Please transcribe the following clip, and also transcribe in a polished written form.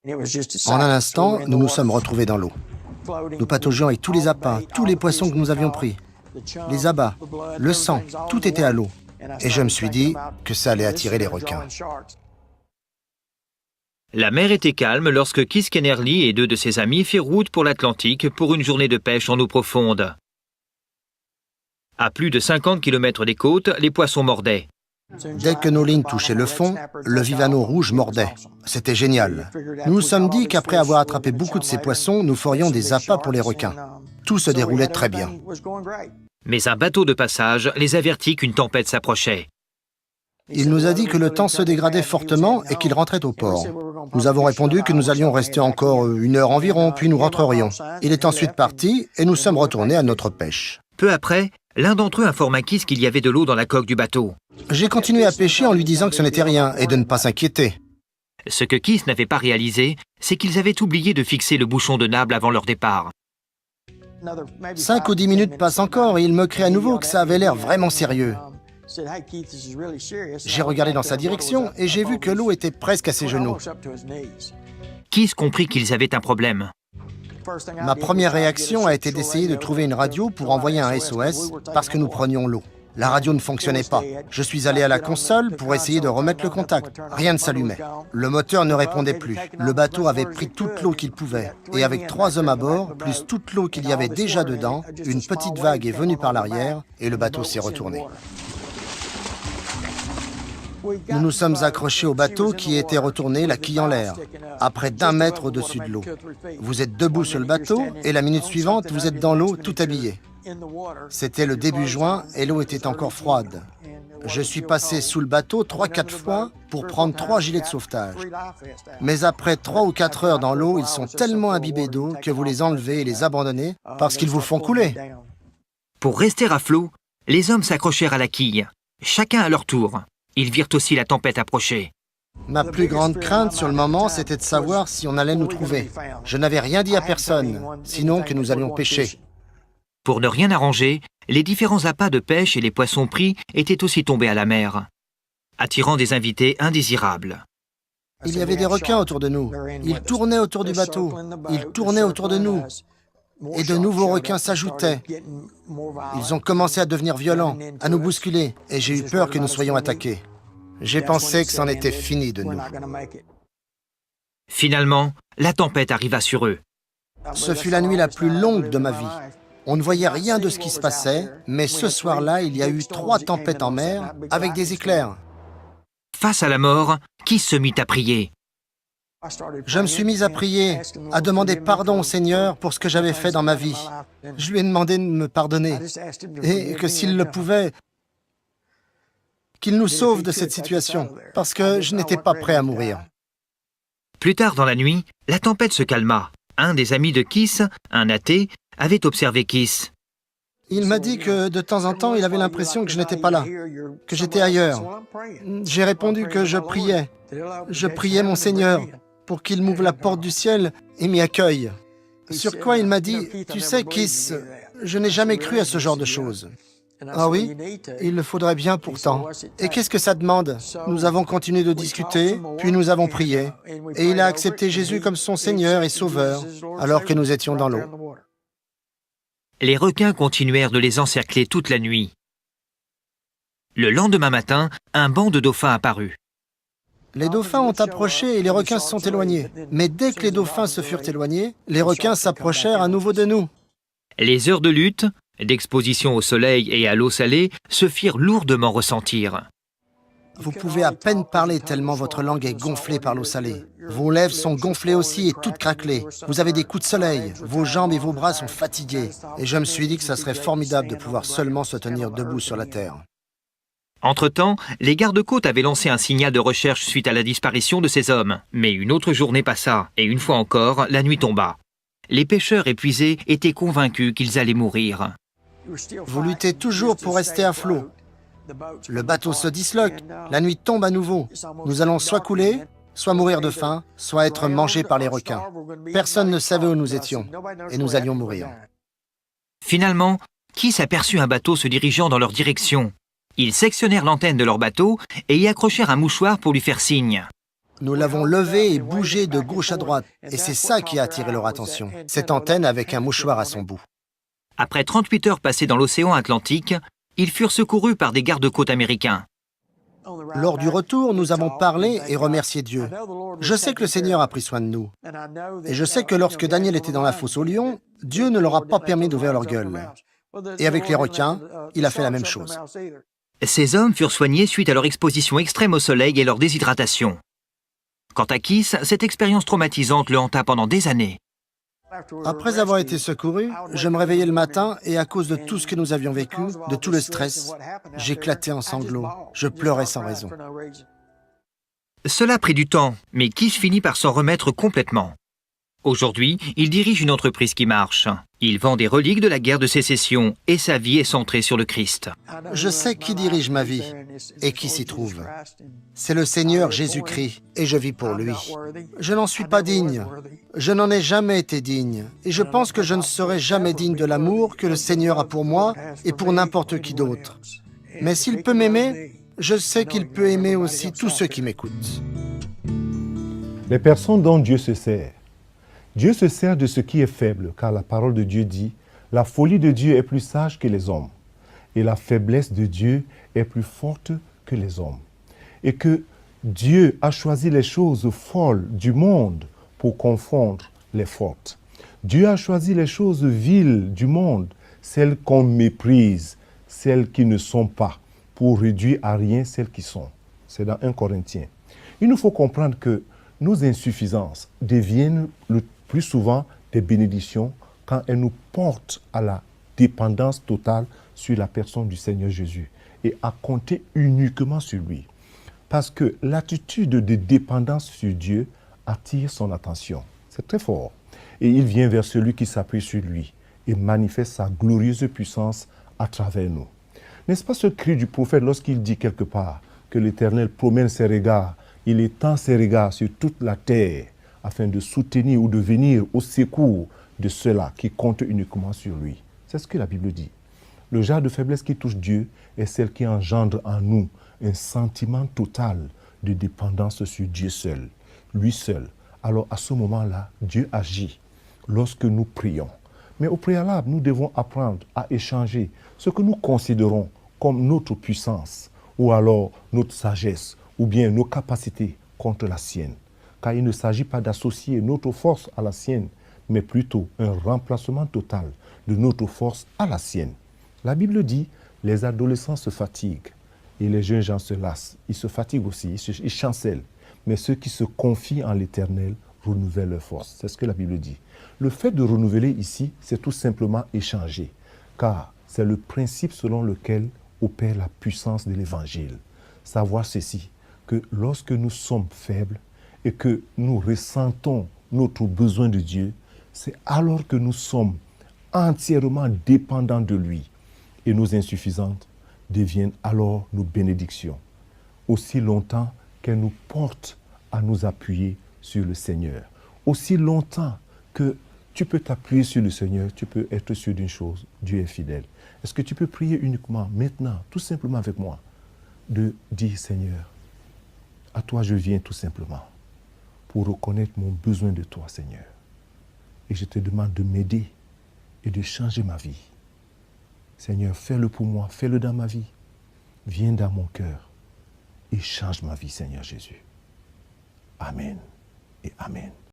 En un instant, nous nous sommes retrouvés dans l'eau. Nous pataugions avec tous les appâts, tous les poissons que nous avions pris. Les abats, le sang, tout était à l'eau. Et je me suis dit que ça allait attirer les requins. La mer était calme lorsque Keith Kennerly et 2 de ses amis firent route pour l'Atlantique pour une journée de pêche en eau profonde. À plus de 50 km des côtes, les poissons mordaient. Dès que nos lignes touchaient le fond, le vivano rouge mordait. C'était génial. Nous nous sommes dit qu'après avoir attrapé beaucoup de ces poissons, nous ferions des appâts pour les requins. Tout se déroulait très bien. Mais un bateau de passage les avertit qu'une tempête s'approchait. Il nous a dit que le temps se dégradait fortement et qu'il rentrait au port. Nous avons répondu que nous allions rester encore 1 heure environ, puis nous rentrerions. Il est ensuite parti et nous sommes retournés à notre pêche. Peu après, l'un d'entre eux informa Keith qu'il y avait de l'eau dans la coque du bateau. J'ai continué à pêcher en lui disant que ce n'était rien et de ne pas s'inquiéter. Ce que Keith n'avait pas réalisé, c'est qu'ils avaient oublié de fixer le bouchon de nable avant leur départ. 5 ou 10 minutes passent encore et il me crie à nouveau que ça avait l'air vraiment sérieux. J'ai regardé dans sa direction et j'ai vu que l'eau était presque à ses genoux. Keith comprit qu'ils avaient un problème. Ma première réaction a été d'essayer de trouver une radio pour envoyer un SOS parce que nous prenions l'eau. La radio ne fonctionnait pas. Je suis allé à la console pour essayer de remettre le contact. Rien ne s'allumait. Le moteur ne répondait plus. Le bateau avait pris toute l'eau qu'il pouvait. Et avec 3 hommes à bord, plus toute l'eau qu'il y avait déjà dedans, une petite vague est venue par l'arrière et le bateau s'est retourné. Nous nous sommes accrochés au bateau qui était retourné, la quille en l'air, à près d'1 mètre au-dessus de l'eau. Vous êtes debout sur le bateau et la minute suivante, vous êtes dans l'eau, tout habillé. C'était le début juin et l'eau était encore froide. Je suis passé sous le bateau 3-4 fois pour prendre 3 gilets de sauvetage. Mais après 3 ou 4 heures dans l'eau, ils sont tellement imbibés d'eau que vous les enlevez et les abandonnez parce qu'ils vous font couler. Pour rester à flot, les hommes s'accrochèrent à la quille, chacun à leur tour. Ils virent aussi la tempête approcher. Ma plus grande crainte sur le moment, c'était de savoir si on allait nous trouver. Je n'avais rien dit à personne, sinon que nous allions pêcher. Pour ne rien arranger, les différents appâts de pêche et les poissons pris étaient aussi tombés à la mer, attirant des invités indésirables. Il y avait des requins autour de nous. Ils tournaient autour du bateau. Ils tournaient autour de nous. Et de nouveaux requins s'ajoutaient. Ils ont commencé à devenir violents, à nous bousculer, et j'ai eu peur que nous soyons attaqués. J'ai pensé que c'en était fini de nous. Finalement, la tempête arriva sur eux. Ce fut la nuit la plus longue de ma vie. On ne voyait rien de ce qui se passait, mais ce soir-là, il y a eu 3 tempêtes en mer avec des éclairs. Face à la mort, qui se mit à prier? Je me suis mis à prier, à demander pardon au Seigneur pour ce que j'avais fait dans ma vie. Je lui ai demandé de me pardonner et que s'il le pouvait, qu'il nous sauve de cette situation, parce que je n'étais pas prêt à mourir. Plus tard dans la nuit, la tempête se calma. Un des amis de Keith, un athée, avait observé Keith. Il m'a dit que de temps en temps, il avait l'impression que je n'étais pas là, que j'étais ailleurs. J'ai répondu que je priais. Je priais mon Seigneur pour qu'il m'ouvre la porte du ciel et m'y accueille. Sur quoi il m'a dit, « Tu sais, Keith, je n'ai jamais cru à ce genre de choses. » Ah oui, il le faudrait bien pourtant. Et qu'est-ce que ça demande? Nous avons continué de discuter, puis nous avons prié. Et il a accepté Jésus comme son Seigneur et Sauveur, alors que nous étions dans l'eau. Les requins continuèrent de les encercler toute la nuit. Le lendemain matin, un banc de dauphins apparut. Les dauphins ont approché et les requins se sont éloignés. Mais dès que les dauphins se furent éloignés, les requins s'approchèrent à nouveau de nous. Les heures de lutte, d'exposition au soleil et à l'eau salée, se firent lourdement ressentir. Vous pouvez à peine parler tellement votre langue est gonflée par l'eau salée. Vos lèvres sont gonflées aussi et toutes craquelées. Vous avez des coups de soleil, vos jambes et vos bras sont fatigués. Et je me suis dit que ça serait formidable de pouvoir seulement se tenir debout sur la terre. Entre-temps, les gardes-côtes avaient lancé un signal de recherche suite à la disparition de ces hommes. Mais une autre journée passa, et une fois encore, la nuit tomba. Les pêcheurs épuisés étaient convaincus qu'ils allaient mourir. Vous luttez toujours pour rester à flot. Le bateau se disloque, la nuit tombe à nouveau. Nous allons soit couler, soit mourir de faim, soit être mangés par les requins. Personne ne savait où nous étions, et nous allions mourir. Finalement, Keith aperçut un bateau se dirigeant dans leur direction. Ils sectionnèrent l'antenne de leur bateau et y accrochèrent un mouchoir pour lui faire signe. Nous l'avons levé et bougé de gauche à droite, et c'est ça qui a attiré leur attention, cette antenne avec un mouchoir à son bout. Après 38 heures passées dans l'océan Atlantique, ils furent secourus par des gardes-côtes américains. Lors du retour, nous avons parlé et remercié Dieu. Je sais que le Seigneur a pris soin de nous. Et je sais que lorsque Daniel était dans la fosse aux lions, Dieu ne leur a pas permis d'ouvrir leur gueule. Et avec les requins, il a fait la même chose. Ces hommes furent soignés suite à leur exposition extrême au soleil et leur déshydratation. Quant à Keith, cette expérience traumatisante le hanta pendant des années. Après avoir été secouru, je me réveillais le matin et à cause de tout ce que nous avions vécu, de tout le stress, j'éclatais en sanglots. Je pleurais sans raison. Cela prit du temps, mais Keith finit par s'en remettre complètement. Aujourd'hui, il dirige une entreprise qui marche. Il vend des reliques de la guerre de sécession et sa vie est centrée sur le Christ. Je sais qui dirige ma vie et qui s'y trouve. C'est le Seigneur Jésus-Christ et je vis pour lui. Je n'en suis pas digne. Je n'en ai jamais été digne. Et je pense que je ne serai jamais digne de l'amour que le Seigneur a pour moi et pour n'importe qui d'autre. Mais s'il peut m'aimer, je sais qu'il peut aimer aussi tous ceux qui m'écoutent. Les personnes dont Dieu se sert. Dieu se sert de ce qui est faible, car la parole de Dieu dit « La folie de Dieu est plus sage que les hommes, et la faiblesse de Dieu est plus forte que les hommes. » Et que Dieu a choisi les choses folles du monde pour confondre les fortes. Dieu a choisi les choses viles du monde, celles qu'on méprise, celles qui ne sont pas, pour réduire à rien celles qui sont. C'est dans 1 Corinthiens. Il nous faut comprendre que nos insuffisances deviennent le plus souvent des bénédictions quand elles nous portent à la dépendance totale sur la personne du Seigneur Jésus et à compter uniquement sur lui. Parce que l'attitude de dépendance sur Dieu attire son attention. C'est très fort. Et il vient vers celui qui s'appuie sur lui et manifeste sa glorieuse puissance à travers nous. N'est-ce pas ce cri du prophète lorsqu'il dit quelque part que l'Éternel promène ses regards, il étend ses regards sur toute la terre afin de soutenir ou de venir au secours de ceux-là qui comptent uniquement sur lui. C'est ce que la Bible dit. Le genre de faiblesse qui touche Dieu est celle qui engendre en nous un sentiment total de dépendance sur Dieu seul, lui seul. Alors à ce moment-là, Dieu agit lorsque nous prions. Mais au préalable, nous devons apprendre à échanger ce que nous considérons comme notre puissance ou alors notre sagesse ou bien nos capacités contre la sienne. Car il ne s'agit pas d'associer notre force à la sienne, mais plutôt un remplacement total de notre force à la sienne. La Bible dit, les adolescents se fatiguent et les jeunes gens se lassent. Ils se fatiguent aussi, ils chancellent. Mais ceux qui se confient en l'Éternel renouvellent leur force. C'est ce que la Bible dit. Le fait de renouveler ici, c'est tout simplement échanger, car c'est le principe selon lequel opère la puissance de l'Évangile. Savoir ceci, que lorsque nous sommes faibles, et que nous ressentons notre besoin de Dieu, c'est alors que nous sommes entièrement dépendants de lui. Et nos insuffisances deviennent alors nos bénédictions, aussi longtemps qu'elles nous portent à nous appuyer sur le Seigneur. Aussi longtemps que tu peux t'appuyer sur le Seigneur, tu peux être sûr d'une chose, Dieu est fidèle. Est-ce que tu peux prier uniquement maintenant, tout simplement avec moi, de dire Seigneur, à toi je viens tout simplement pour reconnaître mon besoin de toi, Seigneur. Et je te demande de m'aider et de changer ma vie. Seigneur, fais-le pour moi, fais-le dans ma vie. Viens dans mon cœur et change ma vie, Seigneur Jésus. Amen et Amen.